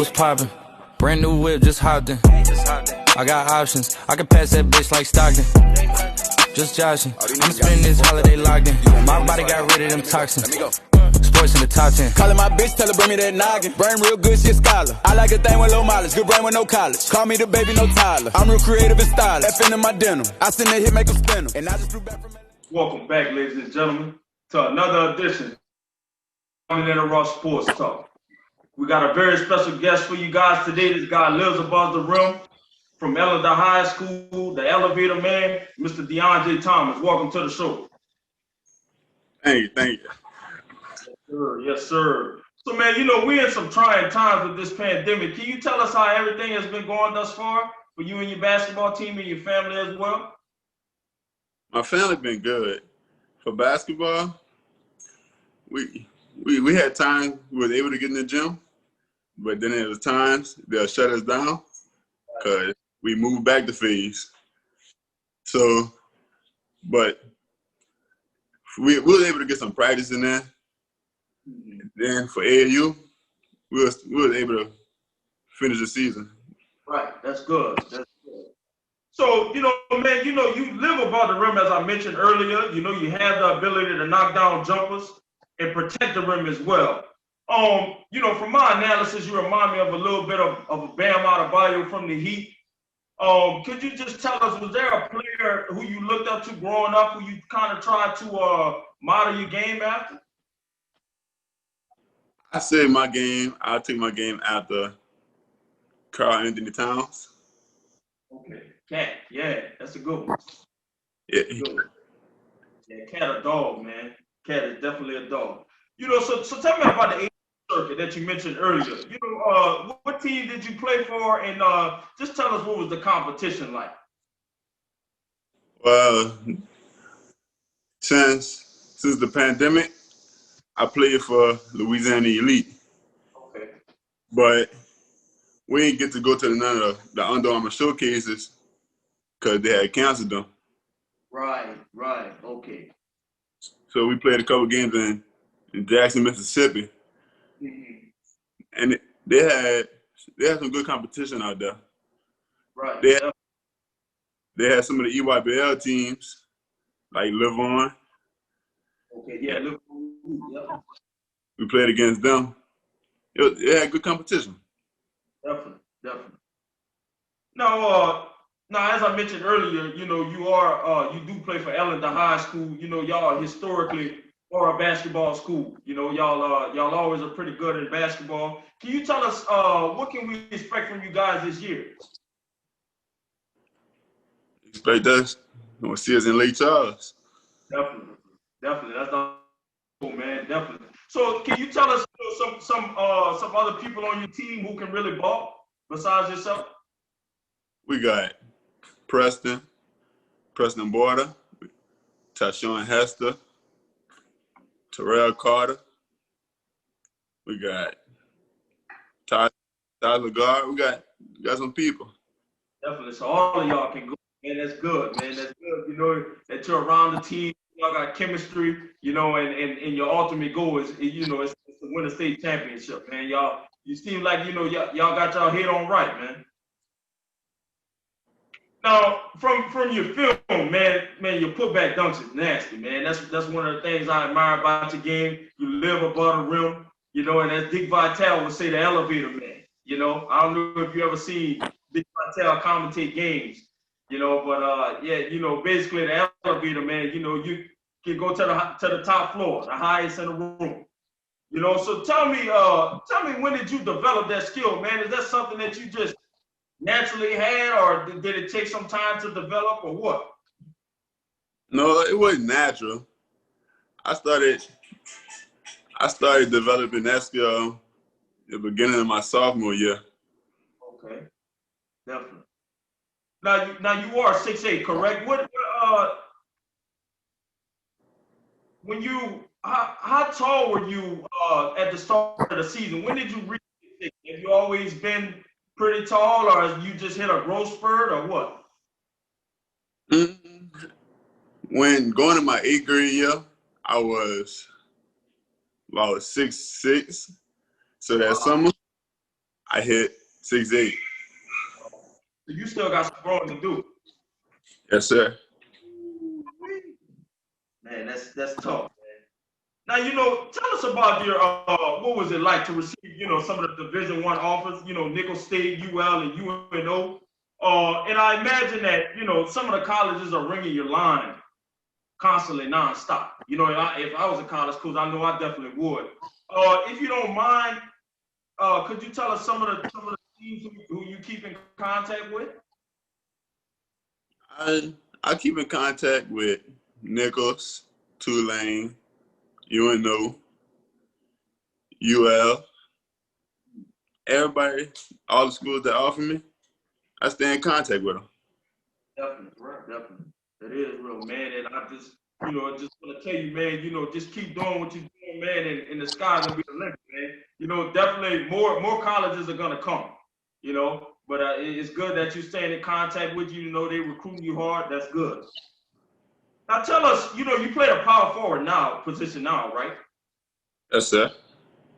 What's poppin'? Brand new whip, just hopped in. I got options, I can pass that bitch like Stockton. Just joshing, I'm spending this holiday locked in. My body got rid of them toxins. Sports in the top 10. Callin' my bitch, tell her bring me that noggin. Brain real good, she a scholar. I like a thing with low mileage, good brain with no college. Call me the baby, no Tyler. I'm real creative and stylish. F in my denim. I send that hit, make them spin 'em. And I just flew back from LA. Welcome back, ladies and gentlemen, to another edition of the Raw Sports Talk. We got a very special guest for you guys today. This guy lives above the rim from Dionjahe School, the elevator man, Mr. Dionjahe Thomas. Welcome to the show. Thank you. Yes, sir. Yes, sir. So, man, you know, we're in some trying times with this pandemic. Can you tell us how everything has been going thus far for you and your basketball team and your family as well? My family been good. For basketball, we had times we were able to get in the gym, but then there was times they'll shut us down because we moved back to phase. So, but we were able to get some practice in there. Then for AAU, we were able to finish the season. Right, that's good. That's good. So, you know, man, you know, you live above the rim, as I mentioned earlier. You know, you have the ability to knock down jumpers and protect the rim as well. You know, from my analysis, you remind me of a little bit of a Bam Adebayo from the Heat. Could you just tell us, was there a player who you looked up to growing up, who you kind of tried to model your game after? I'll take my game after Karl Anthony Towns. Okay, Cat, yeah, that's a good one. Yeah. Yeah, Cat a dog, man. Cat is definitely a dog. You know, so tell me about the circuit that you mentioned earlier. You know, what team did you play for, and just tell us what was the competition like. Well, since the pandemic, I played for Louisiana Elite. Okay. But we didn't get to go to none of the Under Armour showcases because they had canceled them. Right, okay. So we played a couple games in Jackson, Mississippi. Mm-hmm. And they had some good competition out there. Right. They had some of the EYBL teams, like Live On. Okay, yeah, Live On. Yep. We played against them. It had good competition. Definitely. Now, as I mentioned earlier, you know, you do play for Dionjahe School. You know, y'all historically are a basketball school. You know, y'all always are pretty good in basketball. Can you tell us what can we expect from you guys this year? Expect us. We'll see us in Lake Charles. Definitely. That's not cool, man. Definitely. So, can you tell us some other people on your team who can really ball besides yourself? We got Preston Border, Tashawn Hester, Terrell Carter. We got Tyler Gard. We got some people. Definitely. So all of y'all can go. Man, that's good, man. That's good. You know, that you're around the team. Y'all got chemistry, you know, and your ultimate goal is, you know, it's to win a state championship, man. You seem like, you know, y'all got y'all head on right, man. Now, from your film, man, your putback dunks is nasty, man. That's one of the things I admire about your game. You live above the rim, you know, and as Dick Vitale would say, the elevator man. You know, I don't know if you ever seen Dick Vitale commentate games, you know, but yeah, you know, basically the elevator man. You know, you can go to the top floor, the highest in the room. You know, so tell me, when did you develop that skill, man? Is that something that you just naturally had, or did it take some time to develop, or what? No, it wasn't natural. I started developing that skill at the beginning of my sophomore year. Okay, definitely. Now you are 6'8", correct? How tall were you at the start of the season? When did you reach 6'8"? Have you always been pretty tall, or you just hit a growth spurt, or what? When going to my 8th grade year, I was 6'6". So that summer, I hit 6'8". So you still got some growing to do. Yes, sir. Man, that's tough. Now, tell us about your, what was it like to receive, some of the Division I offers, Nicholls State, UL, and UNO. And I imagine that, some of the colleges are ringing your line constantly, nonstop. If I was a college coach, I know I definitely would. If you don't mind, could you tell us some of the teams who you keep in contact with? I keep in contact with Nicholls, Tulane, UNO, UL, everybody, all the schools that offer me, I stay in contact with them. Definitely, right, definitely. That is real, man. And I just want to tell you, man, just keep doing what you're doing, man, and the sky's gonna be the limit, man. Definitely more colleges are gonna come, but it's good that you're staying in contact with you. They recruiting you hard. That's good. Now tell us, you play a power forward position now, right? Yes, sir.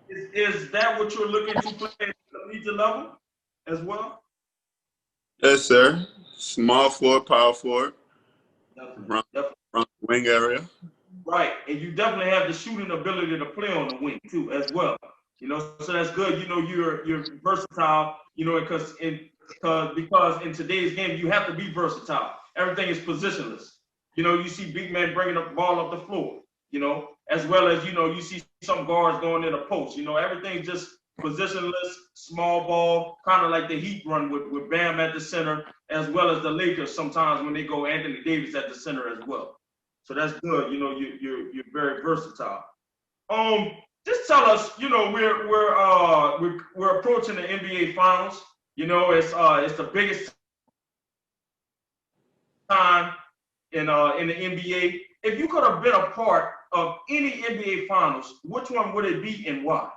Is that what you're looking to play at the collegiate level as well? Yes, sir. Small forward, power forward, Definitely. from the wing area. Right, and you definitely have the shooting ability to play on the wing too, as well. So that's good. You're versatile. Because in today's game you have to be versatile. Everything is positionless. You see big men bringing the ball up the floor. As well as you see some guards going in a post. Everything's just positionless, small ball, kind of like the Heat run with Bam at the center, as well as the Lakers sometimes when they go Anthony Davis at the center as well. So that's good. You're very versatile. Just tell us. We're approaching the NBA Finals. It's the biggest time in the NBA. If you could have been a part of any NBA Finals, which one would it be and why?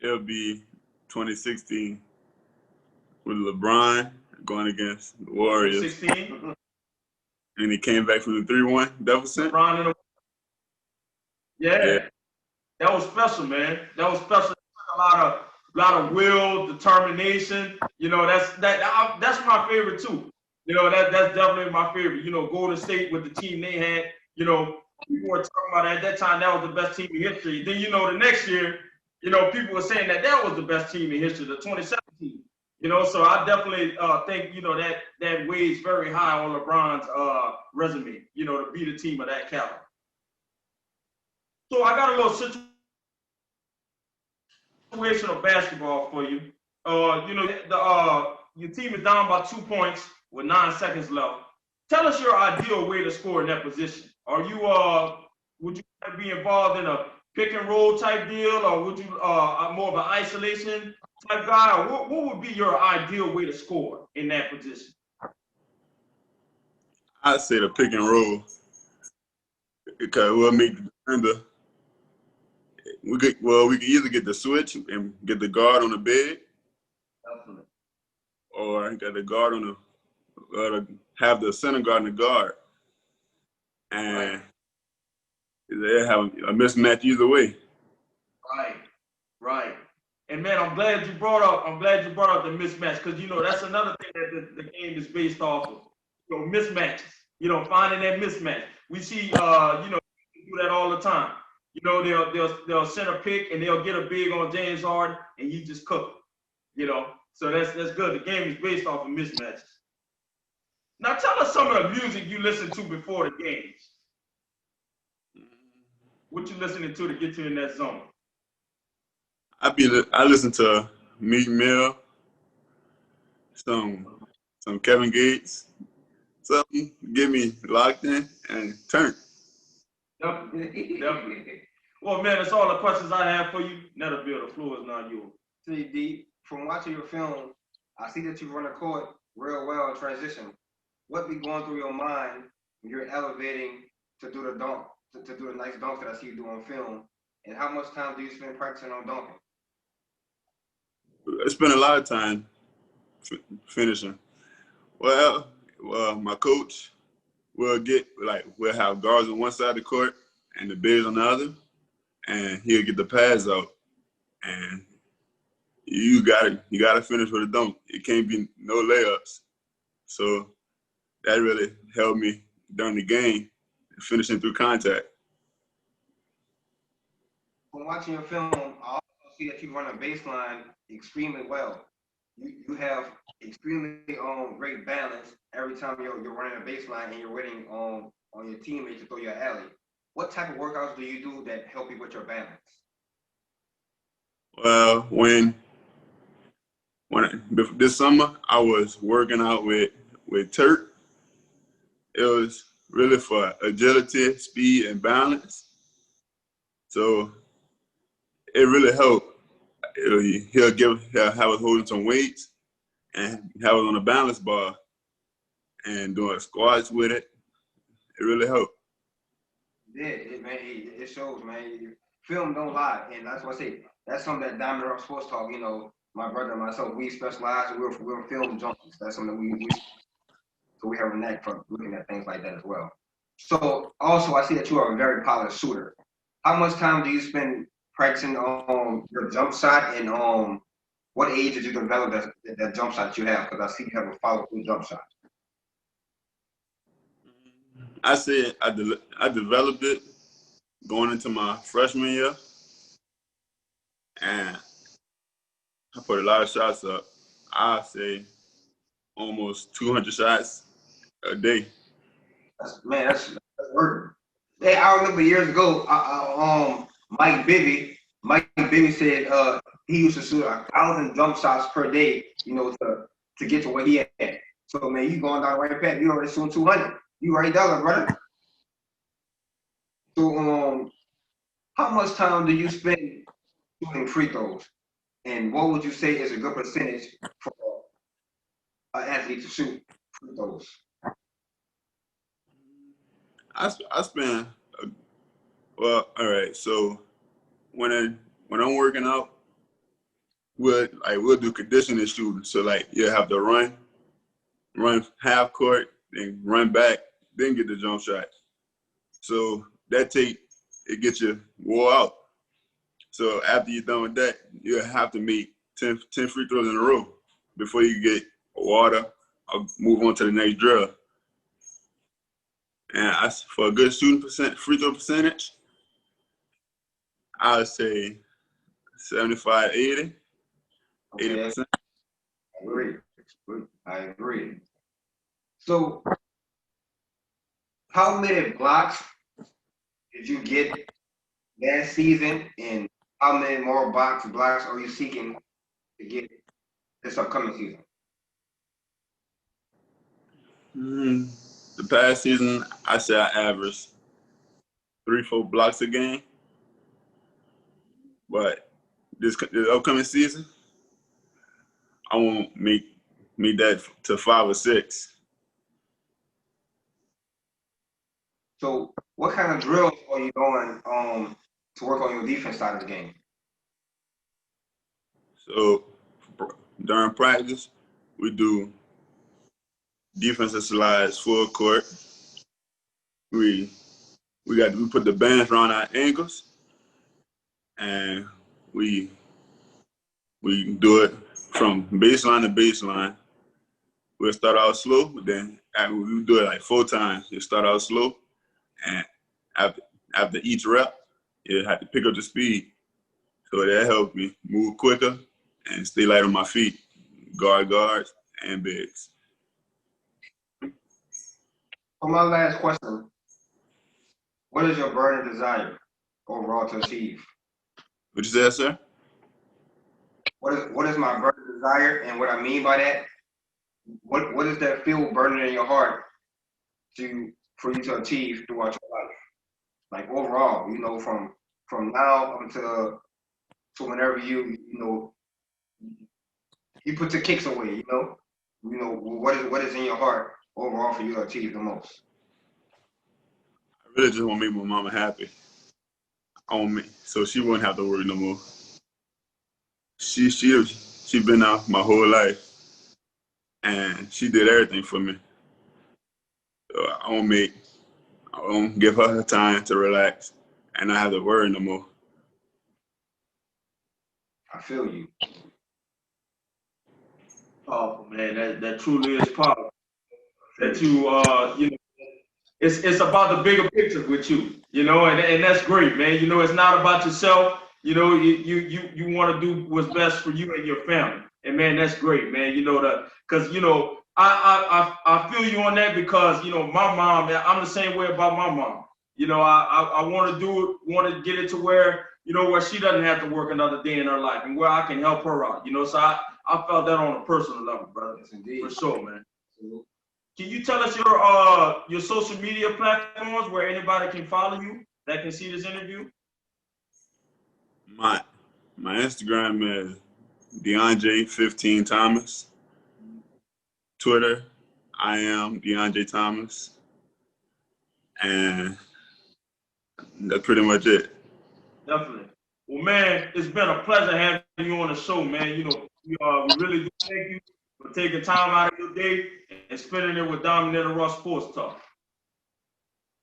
It'll be 2016 with LeBron going against the Warriors. 16. And he came back from the 3-1 deficit. Yeah, that was special, man. That was special. A lot of will, determination. That's my favorite too. That's definitely my favorite. Golden State with the team they had. People were talking about at that time that was the best team in history. Then the next year, people were saying that was the best team in history, the 2017. So I definitely think that weighs very high on LeBron's resume. To beat a team of that caliber. So I got a little situational basketball for you. Your team is down by 2 points with 9 seconds left. Tell us your ideal way to score in that position. Are you would you be involved in a pick and roll type deal, or would you more of an isolation type guy? Or what would be your ideal way to score in that position? I'd say the pick and roll, because we'll make the defender. We can either get the switch and get the guard on the bed, Definitely. or get the guard on have the center guard and the guard, and they have a mismatch either way. Right. And man, I'm glad you brought up the mismatch, because that's another thing that the game is based off of. Mismatches. Finding that mismatch. We see do that all the time. They'll center pick and they'll get a big on James Harden and you just cook. So that's good. The game is based off of mismatches. Now tell us some of the music you listen to before the games. What you listening to get you in that zone? I listen to Meek Mill, some Kevin Gates, something get me locked in and turn. Definitely. Well, man, that's all the questions I have for you. Netterville, the floor is now yours. CD, from watching your film, I see that you run a court real well in transition. What be going through your mind when you're elevating to do the dunk, to do the nice dunk that I see you do on film? And how much time do you spend practicing on dunking? I spend a lot of time finishing. Well, my coach we'll have guards on one side of the court and the bigs on the other, and he'll get the pads out. And, you gotta finish with a dunk. It can't be no layups. So that really helped me during the game, finishing through contact. From watching your film, I also see that you run a baseline extremely well. You have extremely great balance every time you're running a baseline and you're waiting on your teammate to throw your alley. What type of workouts do you do that help you with your balance? Well, this summer I was working out with Turk. It was really for agility, speed, and balance. So it really helped. He'll have us holding some weights and have us on a balance bar and doing squats with it. It really helped. Yeah, it shows, man. Film don't lie, and that's what I say. That's something that Diamond Rock Sports Talk. My brother and myself, we specialize. We're film junkies. That's something so we have a knack for looking at things like that as well. So also, I see that you are a very polished shooter. How much time do you spend practicing on your jump shot, and what age did you develop that jump shot that you have? Because I see you have a follow-through jump shot. I said I developed it going into my freshman year, and I put a lot of shots up. I say almost 200 shots a day. That's work. Yeah, I remember years ago, Mike Bibby said he used to shoot 1,000 jump shots per day, to get to where he at. So man, you going down right path, you already shooting 200. You already done it, brother. So how much time do you spend shooting free throws? And what would you say is a good percentage for an athlete to shoot free throws? I spend well, all right. So when I'm working out, we'll do conditioning shooting. So like you have to run half court, then run back, then get the jump shot. So it gets you wore out. So after you're done with that, you have to make 10 free throws in a row before you get water or move on to the next drill. And for a good free throw percentage, I would say 75, 80, Okay, 80%. I agree. So how many blocks did you get last season, and how many more blocks are you seeking to get this upcoming season? The past season, I say I averaged 3-4 blocks a game. But this upcoming season, I won't make that to 5 or 6. So what kind of drills are you doing to work on your defense side of the game? So during practice, we do defensive slides, full court. We put the bands around our ankles, and we do it from baseline to baseline. We'll start out slow, but then we do it like 4 times. You start out slow, and after each rep, you have to pick up the speed. So that helps me move quicker and stay light on my feet, guards, and bigs. For my last question, what is your burning desire overall to achieve? What you said, sir? What is my burning desire, and what I mean by that? What does that feel burning in your heart for you to achieve throughout your life? Like overall, from now until whenever you put the kicks away, what is in your heart overall for you to achieve the most? I really just want to make my mama happy. So she wouldn't have to worry no more. She been out my whole life, and she did everything for me. So I won't give her time to relax and not have to worry no more. I feel you. Powerful, man. That truly is powerful. That you you know, it's about the bigger picture with you, and that's great, man. It's not about yourself. You want to do what's best for you and your family, and man, that's great, man. Because I feel you on that because my mom, man, I'm the same way about my mom. I want to do it, want to get it to where she doesn't have to work another day in her life, and where I can help her out. So I felt that on a personal level, brother. Yes, indeed. For sure, man. Can you tell us your social media platforms where anybody can follow you that can see this interview? My Instagram is Dionjahe 15 Thomas. Twitter, I am Dionjahe Thomas, and that's pretty much it. Definitely. Well, man, it's been a pleasure having you on the show, man. We really do thank you for taking time out of your day and spending it with Dominator Russ Sports Talk.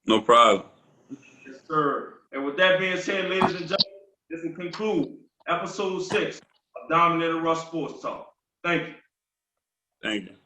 No problem. Yes, sir. And with that being said, ladies and gentlemen, this will conclude episode 6 of Dominator Russ Sports Talk. Thank you. Thank you.